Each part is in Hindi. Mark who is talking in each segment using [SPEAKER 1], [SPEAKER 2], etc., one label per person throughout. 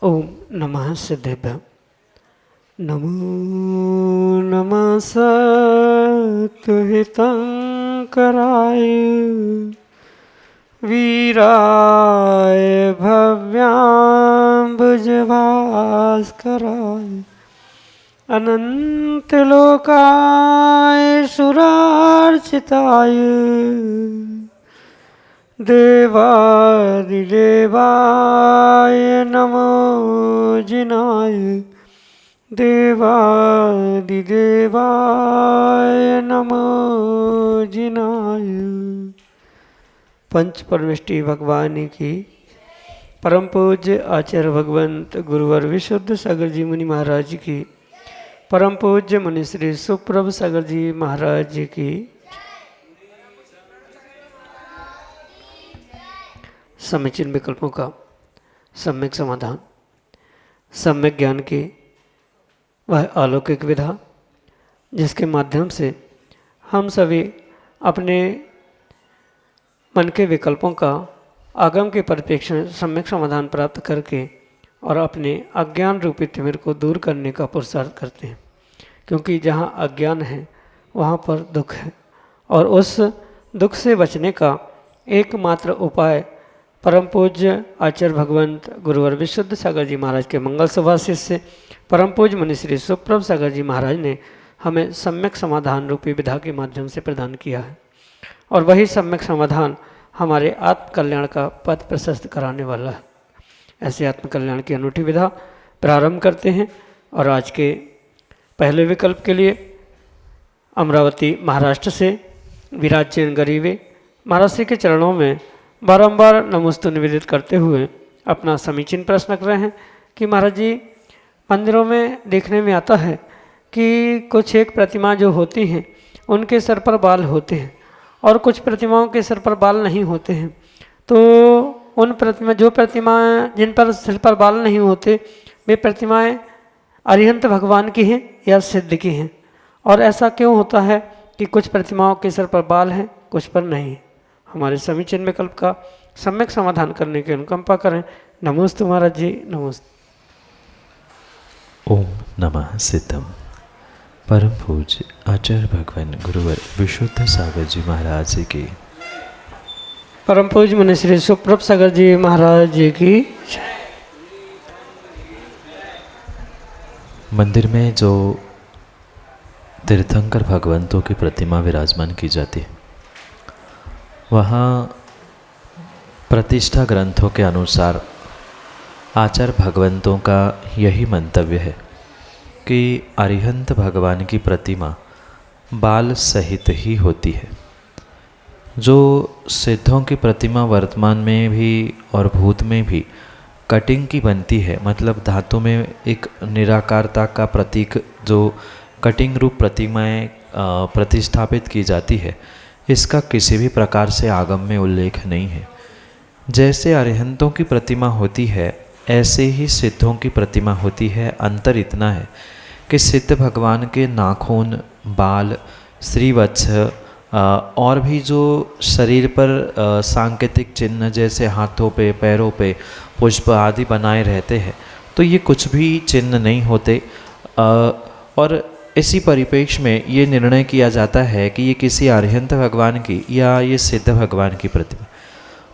[SPEAKER 1] ओम नमः सिद्धेभ्य। नमो नमः सत्तुहितंकराय वीराय भव्याम्बुजभास्कराय अनंतलोकाय सुरार्चिताय देवादिदेवाय नमो जिनाय देवादिदेवाय नमो जिनाय। पंच परमेष्टि भगवान की परम पूज्य आचार्य भगवंत गुरुवर विशुद्ध सागर जी मुनि महाराज की परम पूज्य मुनि श्री सुप्रभ सागर जी महाराज की समीचीन विकल्पों का सम्यक समाधान, सम्यक ज्ञान की वह अलौकिक विधा जिसके माध्यम से हम सभी अपने मन के विकल्पों का आगम के परिप्रेक्ष्य में सम्यक समाधान प्राप्त करके और अपने अज्ञान रूपी तिमिर को दूर करने का पुरुषार्थ करते हैं, क्योंकि जहाँ अज्ञान है वहाँ पर दुख है और उस दुख से बचने का एकमात्र उपाय परम पूज्य आचार्य भगवंत गुरुवर विशुद्ध सागर जी महाराज के मंगल सुभाषित से परम पूज्य मुनि श्री सुप्रभ सागर जी महाराज ने हमें सम्यक समाधान रूपी विधा के माध्यम से प्रदान किया है और वही सम्यक समाधान हमारे आत्मकल्याण का पथ प्रशस्त कराने वाला है। ऐसे आत्मकल्याण की अनूठी विधा प्रारंभ करते हैं और आज के पहले विकल्प के लिए अमरावती महाराष्ट्र से विराजचंद गरीबे महाराज श्री के चरणों में बारंबार नमोस्तु निवेदित करते हुए अपना समीचीन प्रश्न रख रहे हैं कि महाराज जी, मंदिरों में देखने में आता है कि कुछ एक प्रतिमा जो होती हैं उनके सर पर बाल होते हैं और कुछ प्रतिमाओं के सर पर बाल नहीं होते हैं, तो उन प्रतिमाएं जिन पर सिर पर बाल नहीं होते वे प्रतिमाएं अरिहंत भगवान की हैं या सिद्ध की हैं, और ऐसा क्यों होता है कि कुछ प्रतिमाओं के सर पर बाल हैं कुछ पर नहीं? हमारे समीचीन विकल्प का सम्यक समाधान करने की अनुकंपा करें। नमोस्तु महाराज जी, नमोस्तु।
[SPEAKER 2] ओम नमः सिद्धम। परम पूज्य आचार्य भगवान गुरुवर विशुद्ध सागर जी महाराज जी की,
[SPEAKER 1] परम पूज्य मुनि श्री सुप्रभ सागर जी महाराज जी की।
[SPEAKER 2] मंदिर में जो तीर्थंकर भगवंतों की प्रतिमा विराजमान की जाती है, वहाँ प्रतिष्ठा ग्रंथों के अनुसार आचार्य भगवंतों का यही मंतव्य है कि अरिहंत भगवान की प्रतिमा बाल सहित ही होती है। जो सिद्धों की प्रतिमा वर्तमान में भी और भूत में भी कटिंग की बनती है, मतलब धातु में एक निराकारता का प्रतीक जो कटिंग रूप प्रतिमाएं प्रतिष्ठापित की जाती है, इसका किसी भी प्रकार से आगम में उल्लेख नहीं है। जैसे अरिहंतों की प्रतिमा होती है ऐसे ही सिद्धों की प्रतिमा होती है। अंतर इतना है कि सिद्ध भगवान के नाखून, बाल, श्रीवत्स और भी जो शरीर पर सांकेतिक चिन्ह जैसे हाथों पे, पैरों पे पुष्प आदि बनाए रहते हैं, तो ये कुछ भी चिन्ह नहीं होते। और इसी परिप्रेक्ष्य में ये निर्णय किया जाता है कि ये किसी अरिहंत भगवान की या ये सिद्ध भगवान की प्रतिमा,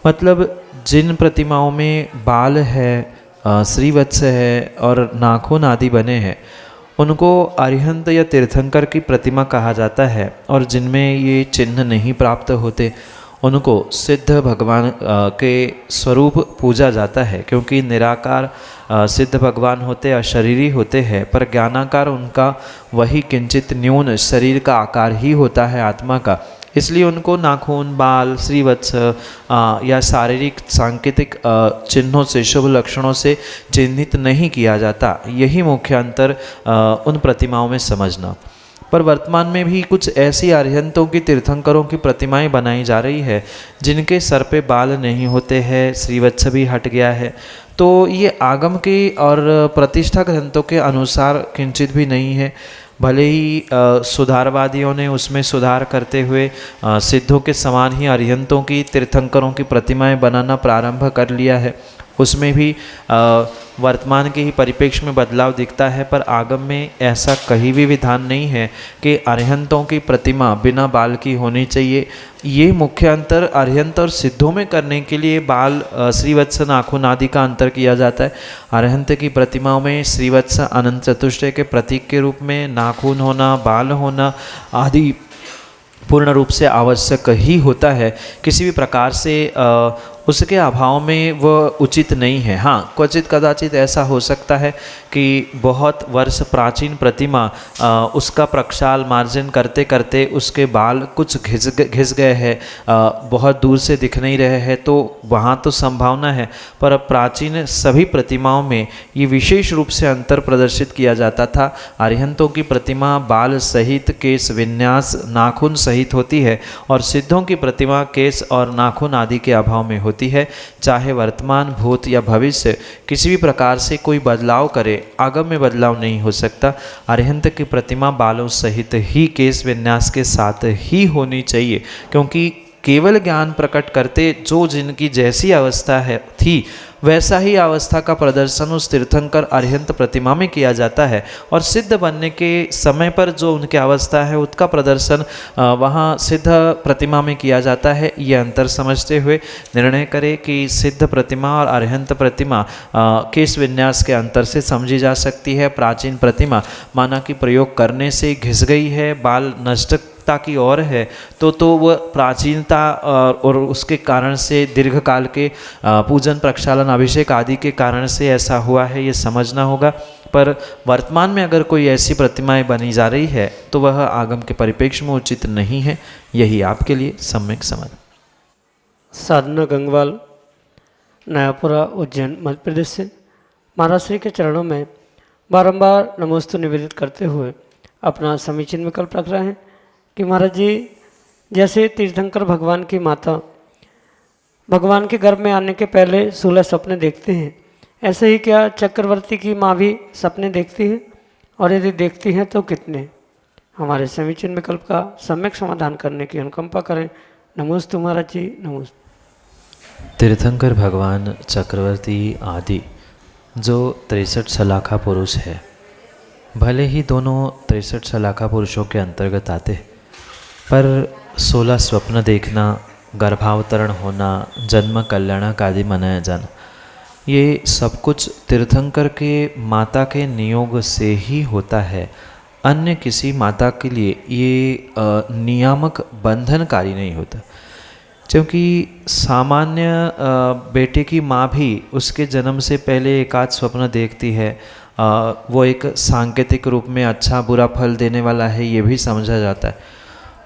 [SPEAKER 2] मतलब जिन प्रतिमाओं में बाल है, श्रीवत्स है और नाखून आदि बने हैं, उनको अरिहंत या तीर्थंकर की प्रतिमा कहा जाता है। और जिनमें ये चिन्ह नहीं प्राप्त होते उनको सिद्ध भगवान के स्वरूप पूजा जाता है, क्योंकि निराकार सिद्ध भगवान होते अशरीरी होते हैं, पर ज्ञानाकार उनका वही किंचित न्यून शरीर का आकार ही होता है आत्मा का। इसलिए उनको नाखून, बाल, श्रीवत्स या शारीरिक सांकेतिक चिन्हों से, शुभ लक्षणों से चिन्हित नहीं किया जाता। यही मुख्य अंतर उन प्रतिमाओं में समझना। पर वर्तमान में भी कुछ ऐसी अरिहंतों की, तीर्थंकरों की प्रतिमाएं बनाई जा रही है जिनके सर पे बाल नहीं होते हैं, श्रीवत्स भी हट गया है। तो ये आगम के और प्रतिष्ठा ग्रंथों के अनुसार किंचित भी नहीं है। भले ही सुधारवादियों ने उसमें सुधार करते हुए सिद्धों के समान ही अरिहंतों की, तीर्थंकरों की प्रतिमाएं बनाना प्रारंभ कर लिया है, उसमें भी वर्तमान के ही परिप्रेक्ष्य में बदलाव दिखता है। पर आगम में ऐसा कहीं भी विधान नहीं है कि अरिहंतों की प्रतिमा बिना बाल की होनी चाहिए। ये मुख्य अंतर अरिहंत और सिद्धों में करने के लिए बाल, श्रीवत्स, नाखून आदि का अंतर किया जाता है। अरिहंत की प्रतिमाओं में श्रीवत्स अनंत चतुष्टय के प्रतीक के रूप में नाखून होना, बाल होना आदि पूर्ण रूप से आवश्यक ही होता है। किसी भी प्रकार से उसके अभाव में वह उचित नहीं है। हाँ, क्वचित कदाचित ऐसा हो सकता है कि बहुत वर्ष प्राचीन प्रतिमा उसका प्रक्षाल मार्जन करते करते उसके बाल कुछ घिस गए हैं, बहुत दूर से दिख नहीं रहे हैं, तो वहाँ तो संभावना है। पर प्राचीन सभी प्रतिमाओं में ये विशेष रूप से अंतर प्रदर्शित किया जाता था। अरिहंतों की प्रतिमा बाल सहित, केश विन्यास, नाखून सहित होती है, और सिद्धों की प्रतिमा केश और नाखून आदि के अभाव में होती है। चाहे वर्तमान, भूत या भविष्य किसी भी प्रकार से कोई बदलाव करे, आगम में बदलाव नहीं हो सकता। अरिहंत की प्रतिमा बालों सहित ही, केश विन्यास के साथ ही होनी चाहिए, क्योंकि केवल ज्ञान प्रकट करते जो जिनकी जैसी अवस्था है थी वैसा ही अवस्था का प्रदर्शन उस तीर्थंकर अरिहंत प्रतिमा में किया जाता है, और सिद्ध बनने के समय पर जो उनकी अवस्था है उसका प्रदर्शन वहाँ सिद्ध प्रतिमा में किया जाता है। ये अंतर समझते हुए निर्णय करें कि सिद्ध प्रतिमा और अरिहंत प्रतिमा केश विन्यास के अंतर से समझी जा सकती है। प्राचीन प्रतिमा माना कि प्रयोग करने से घिस गई है, बाल नष्ट की ओर है, तो वह प्राचीनता और उसके कारण से दीर्घकाल के पूजन, प्रक्षालन, अभिषेक आदि के कारण से ऐसा हुआ है, ये समझना होगा। पर वर्तमान में अगर कोई ऐसी प्रतिमाएं बनी जा रही है तो वह आगम के परिप्रेक्ष्य में उचित नहीं है। यही आपके लिए सम्यक समझ।
[SPEAKER 1] साधना गंगवाल, नयापुरा, उज्जैन, मध्य प्रदेश से महाराज श्री के चरणों में बारंबार नमोस्तु निवेदित करते हुए अपना समीचीन विकल्प रख रहे हैं कि महाराज जी, जैसे तीर्थंकर भगवान की माता भगवान के गर्भ में आने के पहले 16 सपने देखते हैं, ऐसे ही क्या चक्रवर्ती की माँ भी सपने देखती है, और यदि देखती हैं तो कितने? हमारे समीचीन विकल्प का सम्यक समाधान करने की अनुकंपा करें। नमोस्तु महाराज जी, नमोस्तु।
[SPEAKER 2] तीर्थंकर भगवान, चक्रवर्ती आदि जो 63 सलाखा पुरुष है, भले ही दोनों 63 सलाखा पुरुषों के अंतर्गत आते, पर 16 स्वप्न देखना, गर्भावतरण होना, जन्म कल्याणक आदि मनाया जाना, ये सब कुछ तीर्थंकर के माता के नियोग से ही होता है। अन्य किसी माता के लिए ये नियामक बंधनकारी नहीं होता, क्योंकि सामान्य बेटे की माँ भी उसके जन्म से पहले एक आध स्वप्न देखती है। वो एक सांकेतिक रूप में अच्छा बुरा फल देने वाला है, ये भी समझा जाता है।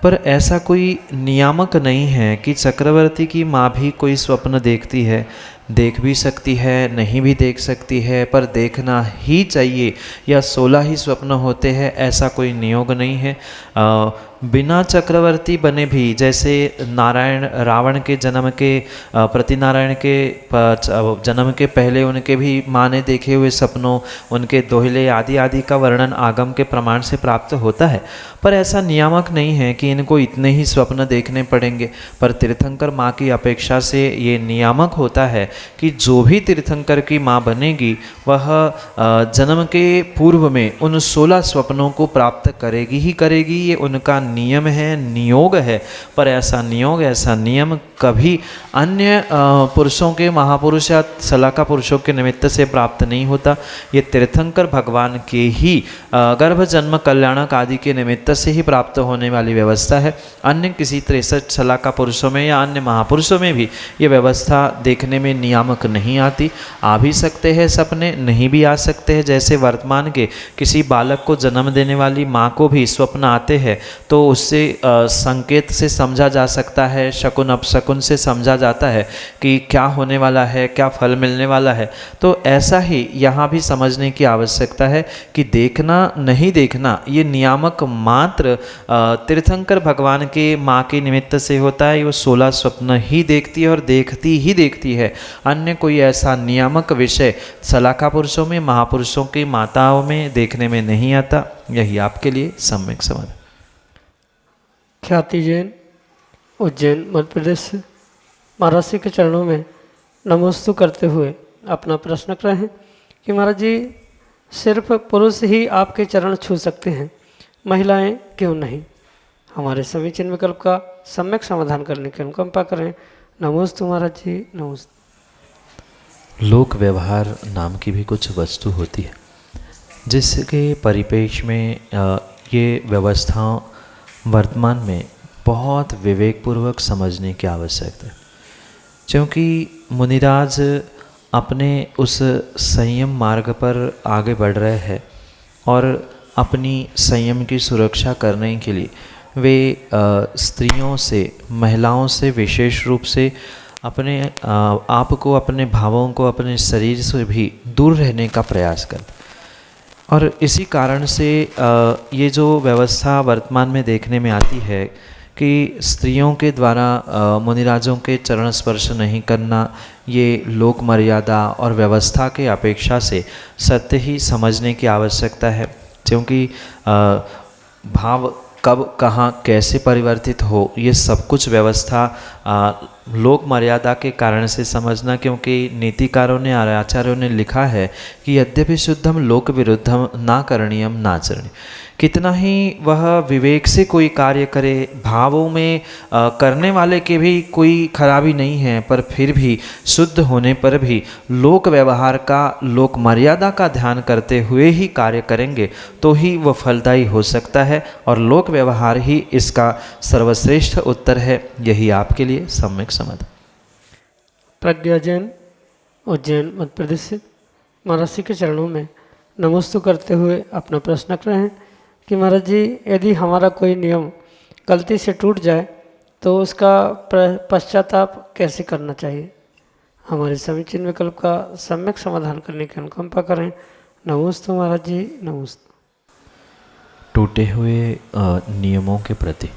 [SPEAKER 2] पर ऐसा कोई नियामक नहीं है कि चक्रवर्ती की माँ भी कोई स्वप्न देखती है। देख भी सकती है, नहीं भी देख सकती है, पर देखना ही चाहिए, या 16 ही स्वप्न होते हैं, ऐसा कोई नियोग नहीं है। बिना चक्रवर्ती बने भी, जैसे नारायण, रावण के जन्म के प्रतिनारायण के जन्म के पहले उनके भी माँ ने देखे हुए सपनों, उनके दोहिले आदि आदि का वर्णन आगम के प्रमाण से प्राप्त होता है। पर ऐसा नियामक नहीं है कि इनको इतने ही स्वप्न देखने पड़ेंगे। पर तीर्थंकर माँ की अपेक्षा से ये नियामक होता है कि जो भी तीर्थंकर की माँ बनेगी वह जन्म के पूर्व में उन 16 स्वप्नों को प्राप्त करेगी ही करेगी। ये उनका नियम है, नियोग है। पर ऐसा नियोग, ऐसा नियम कभी अन्य पुरुषों के, महापुरुष या सलाका पुरुषों के निमित्त से प्राप्त नहीं होता। ये तीर्थंकर भगवान के ही गर्भ जन्म कल्याणक आदि के निमित्त से ही प्राप्त होने वाली व्यवस्था है। अन्य किसी 63 सलाका पुरुषों में या अन्य महापुरुषों में भी ये व्यवस्था देखने में नियामक नहीं आती। आ भी सकते हैं सपने, नहीं भी आ सकते हैं। जैसे वर्तमान के किसी बालक को जन्म देने वाली माँ को भी स्वप्न आते हैं तो उससे संकेत से समझा जा सकता है, शकुन अपशकुन से समझा जाता है कि क्या होने वाला है, क्या फल मिलने वाला है। तो ऐसा ही यहाँ भी समझने की आवश्यकता है कि देखना नहीं देखना ये नियामक मात्र तीर्थंकर भगवान के माँ के निमित्त से होता है। वो 16 स्वप्न ही देखती है और देखती ही देखती है। अन्य कोई ऐसा नियामक विषय सलाका पुरुषों में, महापुरुषों की माताओं में देखने में नहीं आता। यही आपके लिए सम्यक समाधान।
[SPEAKER 1] ख्याति जैन, उज्जैन, मध्य प्रदेश से महाराज जी के चरणों में नमोस्तु करते हुए अपना प्रश्न कर रहे हैं कि महाराज जी सिर्फ पुरुष ही आपके चरण छू सकते हैं, महिलाएं क्यों नहीं? हमारे समीचीन विकल्प का सम्यक समाधान करने की अनुकंपा करें। नमोस्तु महाराज जी, नमोस्तु।
[SPEAKER 2] लोक व्यवहार नाम की भी कुछ वस्तु होती है जिसके परिपेक्ष में ये व्यवस्था वर्तमान में बहुत विवेकपूर्वक समझने की आवश्यकता है। क्योंकि मुनिराज अपने उस संयम मार्ग पर आगे बढ़ रहे हैं और अपनी संयम की सुरक्षा करने के लिए वे स्त्रियों से, महिलाओं से विशेष रूप से अपने आप को, अपने भावों को, अपने शरीर से भी दूर रहने का प्रयास करते। और इसी कारण से ये जो व्यवस्था वर्तमान में देखने में आती है कि स्त्रियों के द्वारा मुनिराजों के चरण स्पर्श नहीं करना, ये लोक मर्यादा और व्यवस्था के अपेक्षा से सत्य ही समझने की आवश्यकता है। क्योंकि भाव कब, कहाँ, कैसे परिवर्तित हो, ये सब कुछ व्यवस्था लोक मर्यादा के कारण से समझना। क्योंकि नीतिकारों ने और आचार्यों ने लिखा है कि यद्यपि शुद्धम लोक विरुद्धम ना करणीयम नाचरणीय। कितना ही वह विवेक से कोई कार्य करे, भावों में करने वाले के भी कोई खराबी नहीं है, पर फिर भी शुद्ध होने पर भी लोक व्यवहार का, लोक मर्यादा का ध्यान करते हुए ही कार्य करेंगे तो ही वह फलदायी हो सकता है। और लोक व्यवहार ही इसका सर्वश्रेष्ठ उत्तर है। यही आपके लिए सम्यक समाधान।
[SPEAKER 1] प्रज्ञा जैन, उज्जैन, मध्य प्रदेश से महाराज जी के चरणों में नमोस्तु करते हुए अपना प्रश्न कर रहे हैं कि महाराज जी यदि हमारा कोई नियम गलती से टूट जाए तो उसका पश्चाताप कैसे करना चाहिए? हमारे समीचीन विकल्प का सम्यक समाधान करने की अनुकंपा करें। नमोस्तु महाराज जी, नमोस्तु।
[SPEAKER 2] टूटे हुए नियमों के प्रति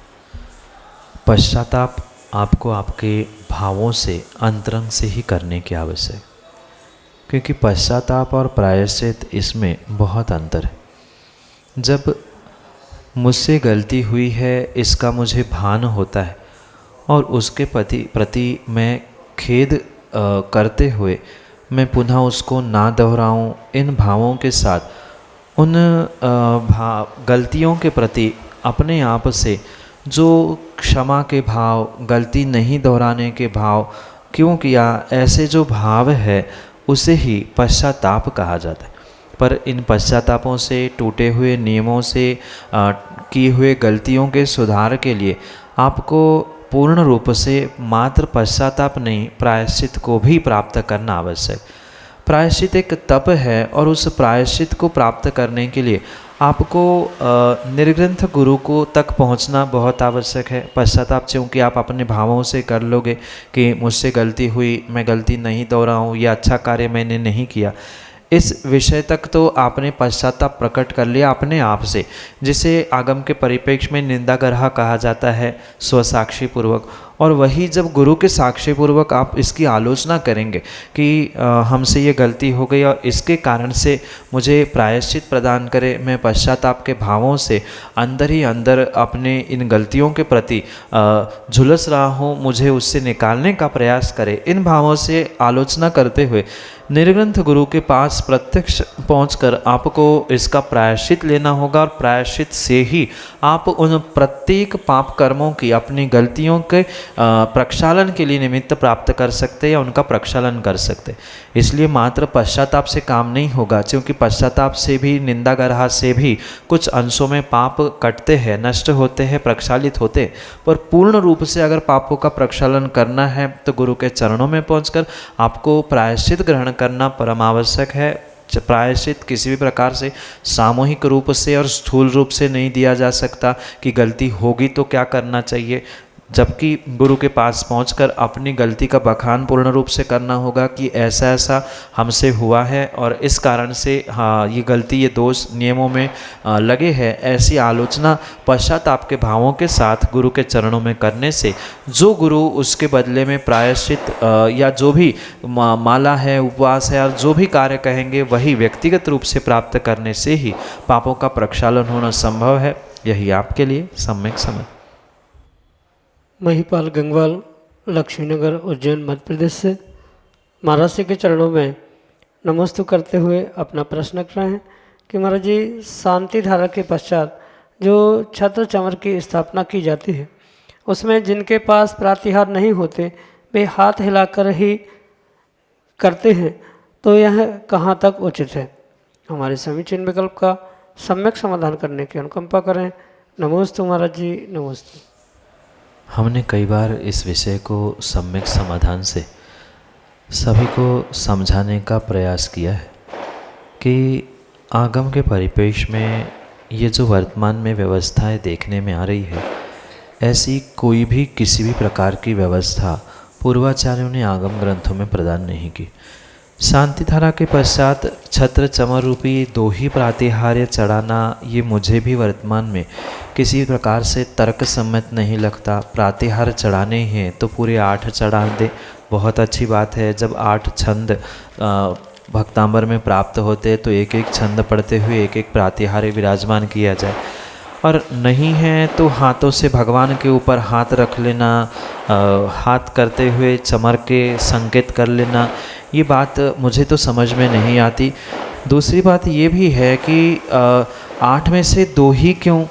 [SPEAKER 2] पश्चाताप आपको आपके भावों से, अंतरंग से ही करने की आवश्यक, क्योंकि पश्चाताप और प्रायश्चित इसमें बहुत अंतर है। जब मुझसे गलती हुई है इसका मुझे भान होता है और उसके प्रति मैं खेद करते हुए मैं पुनः उसको ना दोहराऊं, इन भावों के साथ उन गलतियों के प्रति अपने आप से जो क्षमा के भाव, गलती नहीं दोहराने के भाव, क्यों किया, ऐसे जो भाव है उसे ही पश्चाताप कहा जाता है। पर इन पश्चातापों से, टूटे हुए नियमों से, किए हुए गलतियों के सुधार के लिए आपको पूर्ण रूप से मात्र पश्चाताप नहीं, प्रायश्चित को भी प्राप्त करना आवश्यक। प्रायश्चित एक तप है और उस प्रायश्चित को प्राप्त करने के लिए आपको निर्ग्रंथ गुरु को तक पहुंचना बहुत आवश्यक है। पश्चाताप क्योंकि आप अपने भावों से कर लोगे कि मुझसे गलती हुई, मैं गलती नहीं दोहराऊं, या अच्छा कार्य मैंने नहीं किया, इस विषय तक तो आपने पश्चाताप प्रकट कर लिया अपने आप से, जिसे आगम के परिप्रेक्ष्य में निंदागर्ह कहा जाता है, स्वसाक्षी पूर्वक। और वही जब गुरु के साक्षी पूर्वक आप इसकी आलोचना करेंगे कि हमसे ये गलती हो गई और इसके कारण से मुझे प्रायश्चित प्रदान करे, मैं पश्चाताप के भावों से अंदर ही अंदर अपने इन गलतियों के प्रति झुलस रहा हूँ, मुझे उससे निकालने का प्रयास करे, इन भावों से आलोचना करते हुए निर्ग्रंथ गुरु के पास प्रत्यक्ष पहुंचकर आपको इसका प्रायश्चित लेना होगा और प्रायश्चित से ही आप उन प्रत्येक पाप कर्मों की, अपनी गलतियों के प्रक्षालन के लिए निमित्त प्राप्त कर सकते या उनका प्रक्षालन कर सकते। इसलिए मात्र पश्चाताप से काम नहीं होगा, क्योंकि पश्चाताप से भी, निंदागरहा से भी कुछ अंशों में पाप कटते हैं, नष्ट होते हैं, प्रक्षालित होते हैं। पर पूर्ण रूप से अगर पापों का प्रक्षालन करना है तो गुरु के चरणों में पहुंचकर आपको प्रायश्चित ग्रहण करना परम आवश्यक है। प्रायश्चित किसी भी प्रकार से सामूहिक रूप से और स्थूल रूप से नहीं दिया जा सकता कि गलती होगी तो क्या करना चाहिए, जबकि गुरु के पास पहुंचकर अपनी गलती का बखान पूर्ण रूप से करना होगा कि ऐसा ऐसा हमसे हुआ है और इस कारण से हाँ ये गलती, ये दोष नियमों में लगे हैं। ऐसी आलोचना पश्चाताप के भावों के साथ गुरु के चरणों में करने से जो गुरु उसके बदले में प्रायश्चित या जो भी माला है, उपवास है और जो भी कार्य कहेंगे वही व्यक्तिगत रूप से प्राप्त करने से ही पापों का प्रक्षालन होना संभव है। यही आपके लिए सम्यक समझ।
[SPEAKER 1] महिपाल गंगवाल, लक्ष्मीनगर, उज्जैन, मध्य प्रदेश से महाराज जी के चरणों में नमस्ते करते हुए अपना प्रश्न रख रहे हैं कि महाराज जी, शांति धारा के पश्चात जो छत्र चमर की स्थापना की जाती है उसमें जिनके पास प्रातिहार नहीं होते वे हाथ हिलाकर ही करते हैं, तो यह कहाँ तक उचित है? हमारे समीचीन विकल्प का सम्यक समाधान करने की अनुकंपा करें। नमोस्तु महाराज जी, नमोस्तु।
[SPEAKER 2] हमने कई बार इस विषय को सम्यक समाधान से सभी को समझाने का प्रयास किया है कि आगम के परिपेक्ष में ये जो वर्तमान में व्यवस्थाएं देखने में आ रही है, ऐसी कोई भी किसी भी प्रकार की व्यवस्था पूर्वाचार्यों ने आगम ग्रंथों में प्रदान नहीं की। शांति धारा के पश्चात छत्र चमर रूपी 2 ही प्रातिहार्य चढ़ाना, ये मुझे भी वर्तमान में किसी प्रकार से तर्क सम्मत नहीं लगता। प्रातिहार चढ़ाने हैं तो पूरे 8 चढ़ा दे, बहुत अच्छी बात है। जब 8 छंद भक्तांबर में प्राप्त होते तो एक एक छंद पढ़ते हुए एक एक प्रातिहार्य विराजमान किया जाए, और नहीं है तो हाथों से भगवान के ऊपर हाथ रख लेना, हाथ करते हुए चमर के संकेत कर लेना, ये बात मुझे तो समझ में नहीं आती। दूसरी बात ये भी है कि 8 में से 2 ही क्यों,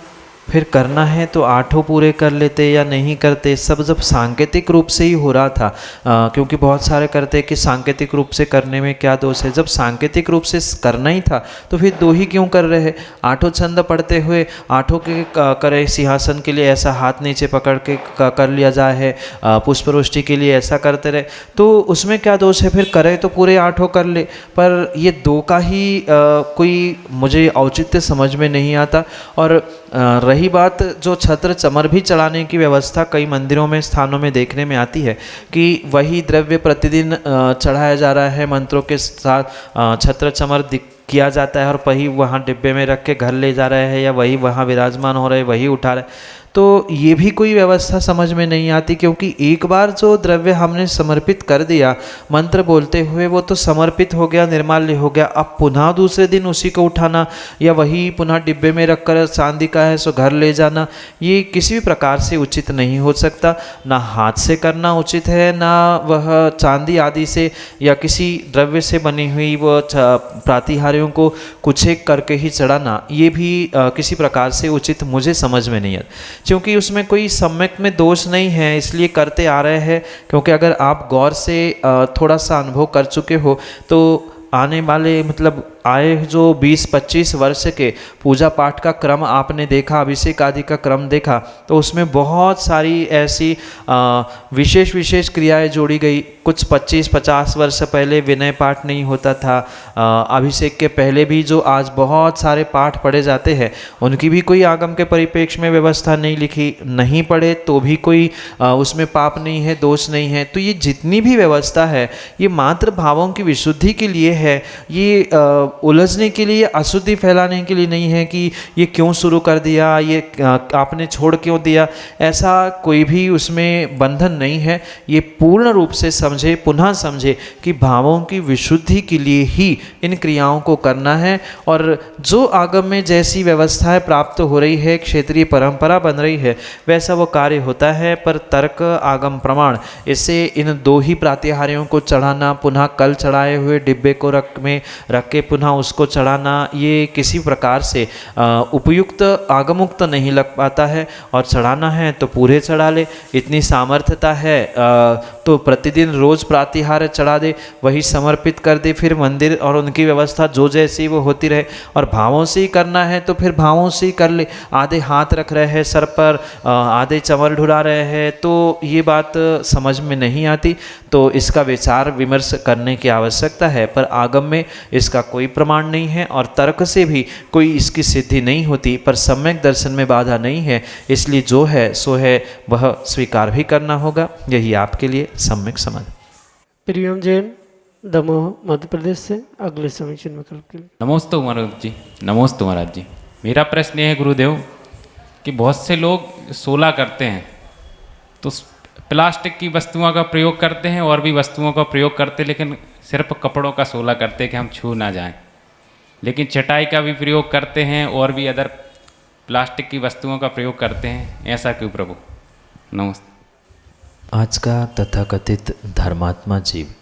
[SPEAKER 2] फिर करना है तो 8 पूरे कर लेते या नहीं करते। सब जब सांकेतिक रूप से ही हो रहा था, क्योंकि बहुत सारे करते कि सांकेतिक रूप से करने में क्या दोष है। जब सांकेतिक रूप से करना ही था तो फिर 2 ही क्यों कर रहे हैं? 8 छंद पढ़ते हुए 8 के करे सिंहासन के लिए ऐसा हाथ नीचे पकड़ के कर लिया जाए है, पुष्पवृष्टि के लिए ऐसा करते रहे, तो उसमें क्या दोष है? फिर करे तो पूरे 8 कर ले। पर ये 2 का ही कोई मुझे औचित्य समझ में नहीं आता। और रही बात जो छत्र चमर भी चढ़ाने की व्यवस्था कई मंदिरों में, स्थानों में देखने में आती है कि वही द्रव्य प्रतिदिन चढ़ाया जा रहा है, मंत्रों के साथ छत्र चमर किया जाता है और वही वहाँ डिब्बे में रख के घर ले जा रहे हैं या वही वहाँ विराजमान हो रहे, वही उठा रहे। तो ये भी कोई व्यवस्था समझ में नहीं आती, क्योंकि एक बार जो द्रव्य हमने समर्पित कर दिया मंत्र बोलते हुए, वो तो समर्पित हो गया, निर्माल्य हो गया। अब पुनः दूसरे दिन उसी को उठाना या वही पुनः डिब्बे में रखकर चांदी का है सो घर ले जाना, ये किसी भी प्रकार से उचित नहीं हो सकता। ना हाथ से करना उचित है, ना वह चांदी आदि से या किसी द्रव्य से बनी हुई वो प्रातिहार्यों को कुछ एक करके ही चढ़ाना, ये भी किसी प्रकार से उचित मुझे समझ में नहीं आता, क्योंकि उसमें कोई सम्यक में दोष नहीं है, इसलिए करते आ रहे हैं। क्योंकि अगर आप गौर से थोड़ा सा अनुभव कर चुके हो तो आने वाले मतलब आए जो 20-25 वर्ष के पूजा पाठ का क्रम आपने देखा, अभिषेक आदि का क्रम देखा, तो उसमें बहुत सारी ऐसी विशेष विशेष क्रियाएं जोड़ी गई। कुछ 25-50 वर्ष पहले विनय पाठ नहीं होता था, अभिषेक के पहले भी जो आज बहुत सारे पाठ पढ़े जाते हैं उनकी भी कोई आगम के परिप्रेक्ष्य में व्यवस्था नहीं लिखी। नहीं पढ़े तो भी कोई उसमें पाप नहीं है, दोष नहीं है। तो ये जितनी भी व्यवस्था है ये मात्र भावों की विशुद्धि के लिए है। ये उलझने के लिए, अशुद्धि फैलाने के लिए नहीं है कि ये क्यों शुरू कर दिया, ये आपने छोड़ क्यों दिया, ऐसा कोई भी उसमें बंधन नहीं है। ये पूर्ण रूप से समझे, पुनः समझे कि भावों की विशुद्धि के लिए ही इन क्रियाओं को करना है। और जो आगम में जैसी व्यवस्थाएं प्राप्त हो रही है, क्षेत्रीय परंपरा बन रही है, वैसा वो कार्य होता है। पर तर्क, आगम, प्रमाण, इससे इन दो ही प्रातिहार्यों को चढ़ाना, पुनः कल चढ़ाए हुए डिब्बे को रख के पुनः उसको चढ़ाना, ये किसी प्रकार से उपयुक्त, आगमुक्त नहीं लग पाता है। और चढ़ाना है तो पूरे चढ़ा ले, इतनी सामर्थ्यता है तो प्रतिदिन रोज प्रातिहार्य चढ़ा दे, वही समर्पित कर दे, फिर मंदिर और उनकी व्यवस्था जो जैसी वो होती रहे। और भावों से ही करना है तो फिर भावों से ही कर ले। आधे हाथ रख रहे हैं सर पर, आधे चंवर ढुला रहे हैं, तो ये बात समझ में नहीं आती। तो इसका विचार विमर्श करने की आवश्यकता है। पर आगम में इसका कोई प्रमाण नहीं है और तर्क से भी कोई इसकी सिद्धि नहीं होती। पर सम्यक दर्शन में बाधा नहीं है, इसलिए जो है सो है वह स्वीकार भी करना होगा। यही आपके लिए सम्यक समझ।
[SPEAKER 1] प्रियम जैन, दमोह, मध्य प्रदेश से अगले समीक्षण विकल्प के लिए।
[SPEAKER 3] नमोस्तु महाराज जी। नमोस्तु महाराज जी। मेरा प्रश्न ये है गुरुदेव कि बहुत से लोग 16 करते हैं तो प्लास्टिक की वस्तुओं का प्रयोग करते हैं और भी वस्तुओं का प्रयोग करते हैं, लेकिन सिर्फ कपड़ों का 16 करते हैं कि हम छू ना जाएं। लेकिन चटाई का भी प्रयोग करते हैं और भी अदर प्लास्टिक की वस्तुओं का प्रयोग करते हैं, ऐसा क्यों प्रभु? नमस्ते।
[SPEAKER 2] आज का तथाकथित धर्मात्मा जीव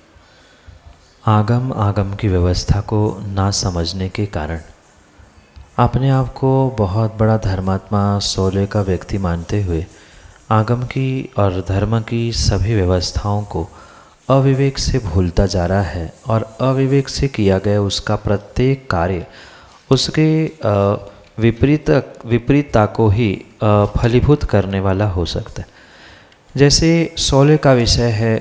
[SPEAKER 2] आगम की व्यवस्था को ना समझने के कारण अपने आप को बहुत बड़ा धर्मात्मा, शौर्य का व्यक्ति मानते हुए आगम की और धर्म की सभी व्यवस्थाओं को अविवेक से भूलता जा रहा है। और अविवेक से किया गया उसका प्रत्येक कार्य उसके विपरीतता को ही फलीभूत करने वाला हो सकता है। जैसे शौर्य का विषय है,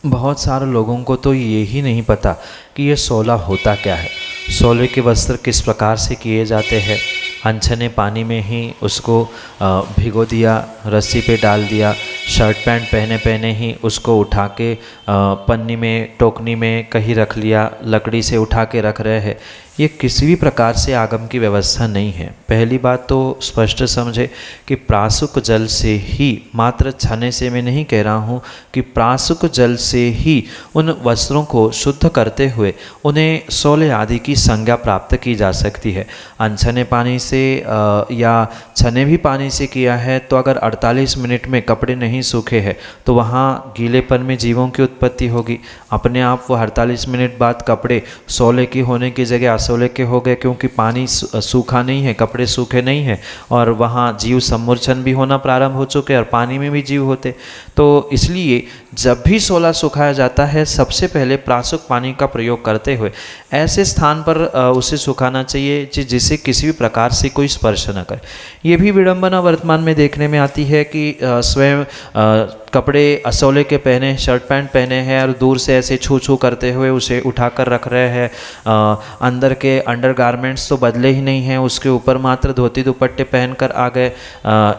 [SPEAKER 2] बहुत सारे लोगों को तो ये ही नहीं पता कि ये शौला होता क्या है, शौले के वस्त्र किस प्रकार से किए जाते हैं। अनछने पानी में ही उसको भिगो दिया, रस्सी पे डाल दिया, शर्ट पैंट पहने ही उसको उठा के पन्नी में, टोकनी में कहीं रख लिया, लकड़ी से उठा के रख रहे हैं। ये किसी भी प्रकार से आगम की व्यवस्था नहीं है। पहली बात तो स्पष्ट समझे कि प्रासुक जल से ही, मात्र छाने से मैं नहीं कह रहा हूँ, कि प्रासुक जल से ही उन वस्त्रों को शुद्ध करते हुए उन्हें शौले आदि की संज्ञा प्राप्त की जा सकती है। अनछने पानी से या छने भी पानी से किया है तो अगर 48 मिनट में कपड़े नहीं सूखे हैं तो वहाँ गीलेपन में जीवों की उत्पत्ति होगी। अपने आप वो 48 मिनट बाद कपड़े शौले के होने की जगह असौले के हो गए, क्योंकि पानी सूखा नहीं है, कपड़े सूखे नहीं हैं और वहाँ जीव सम्मूर्छन भी होना प्रारंभ हो चुके और पानी में भी जीव होते। तो इसलिए जब भी शौला सुखाया जाता है सबसे पहले प्रासुक पानी का प्रयोग करते हुए ऐसे स्थान पर उसे सुखाना चाहिए जिसे किसी भी प्रकार से कोई स्पर्श न करे। ये भी विडंबना वर्तमान में देखने में आती है कि स्वयं कपड़े असौले के पहने, शर्ट पैंट पहने हैं और दूर से ऐसे छू छू करते हुए उसे उठाकर रख रहे हैं। अंदर के अंडर गारमेंट्स तो बदले ही नहीं हैं, उसके ऊपर मात्र धोती दुपट्टे पहनकर आ गए।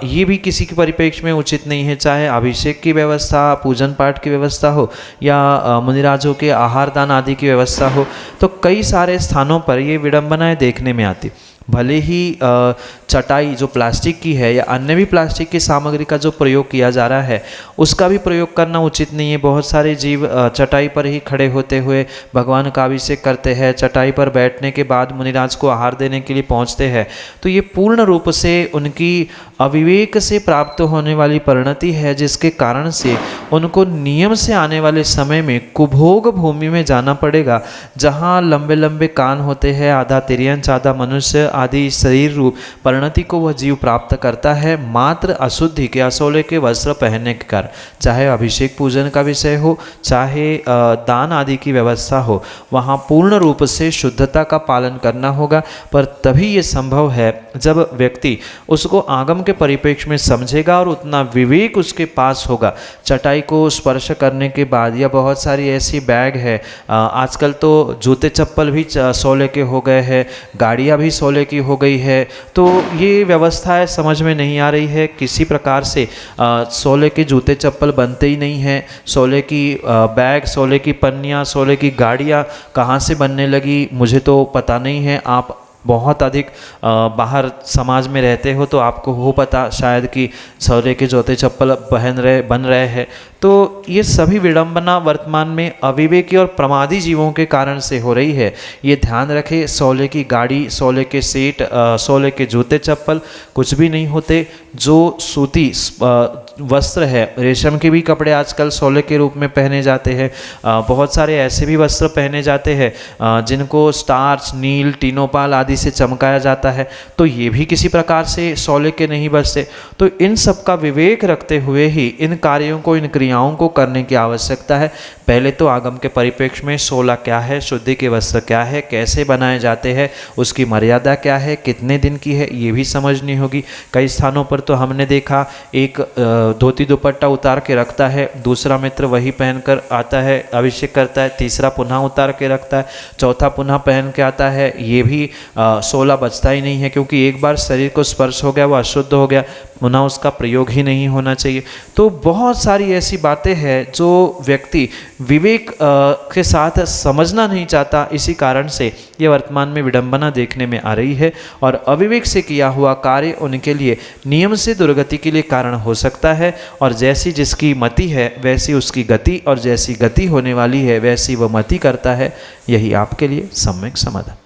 [SPEAKER 2] ये भी किसी के परिप्रेक्ष्य में उचित नहीं है। चाहे अभिषेक की व्यवस्था, पूजन पाठ की व्यवस्था हो या मुनिराजों के आहार दान आदि की व्यवस्था हो, तो कई सारे स्थानों पर ये विडंबनाएं देखने में आती। भले ही चटाई जो प्लास्टिक की है या अन्य भी प्लास्टिक की सामग्री का जो प्रयोग किया जा रहा है उसका भी प्रयोग करना उचित नहीं है। बहुत सारे जीव चटाई पर ही खड़े होते हुए भगवान का अभिषेक करते हैं, चटाई पर बैठने के बाद मुनिराज को आहार देने के लिए पहुंचते हैं। तो ये पूर्ण रूप से उनकी अविवेक से प्राप्त होने वाली परिणति है, जिसके कारण से उनको नियम से आने वाले समय में कुभोग भूमि में जाना पड़ेगा, जहाँ लंबे लंबे कान होते हैं, आधा तिर्यंच आधा मनुष्य आदि शरीर रूप परिणति को वह जीव प्राप्त करता है मात्र अशुद्धि के, असौले के वस्त्र पहनने के कारण। चाहे अभिषेक पूजन का विषय हो, चाहे दान आदि की व्यवस्था हो, वहाँ पूर्ण रूप से शुद्धता का पालन करना होगा। पर तभी ये संभव है जब व्यक्ति उसको आगम के परिप्रेक्ष्य में समझेगा और उतना विवेक उसके पास होगा। चटाई को स्पर्श करने के बाद या बहुत सारी ऐसी बैग है, आजकल तो जूते चप्पल भी सोले के हो गए हैं, गाड़ियाँ भी सोले की हो गई है, तो ये व्यवस्थाएं समझ में नहीं आ रही है। किसी प्रकार से सोले के जूते चप्पल बनते ही नहीं हैं, सोले की बैग, सोले की पन्नियाँ, सोले की गाड़ियाँ कहाँ से बनने लगी मुझे तो पता नहीं है। आप बहुत अधिक बाहर समाज में रहते हो तो आपको हो पता शायद कि सोले के जूते चप्पल बन रहे हैं। तो ये सभी विडंबना वर्तमान में अविवेकी और प्रमादी जीवों के कारण से हो रही है। ये ध्यान रखें, सोले की गाड़ी, सोले के सेट, सोले के जूते चप्पल कुछ भी नहीं होते। जो सूती वस्त्र है, रेशम के भी कपड़े आजकल सोले के रूप में पहने जाते हैं। बहुत सारे ऐसे भी वस्त्र पहने जाते हैं जिनको स्टार्च, नील, टीनोपाल आदि से चमकाया जाता है, तो ये भी किसी प्रकार से सोले के नहीं बचते। तो इन सब का विवेक रखते हुए ही इन कार्यों को, इन क्रियाओं को करने की आवश्यकता है। पहले तो आगम के परिप्रेक्ष्य में सोला क्या है, शुद्धि के वस्त्र क्या है, कैसे बनाए जाते हैं, उसकी मर्यादा क्या है, कितने दिन की है, ये भी समझनी होगी। कई स्थानों पर तो हमने देखा एक धोती दुपट्टा उतार के रखता है, दूसरा मित्र वही पहनकर आता है, अभिषेक करता है, तीसरा पुनः उतार के रखता है, चौथा पुनः पहन के आता है। ये भी सोला बचता ही नहीं है, क्योंकि एक बार शरीर को स्पर्श हो गया, वो अशुद्ध हो गया, पुनः उसका प्रयोग ही नहीं होना चाहिए। तो बहुत सारी ऐसी बातें हैं जो व्यक्ति विवेक के साथ समझना नहीं चाहता, इसी कारण से ये वर्तमान में विडंबना देखने में आ रही है। और अविवेक से किया हुआ कार्य उनके लिए नियम से दुर्गति के लिए कारण हो सकता है। और जैसी जिसकी मति है वैसी उसकी गति, और जैसी गति होने वाली है वैसी वह मति करता है। यही आपके लिए सम्यक समाधान।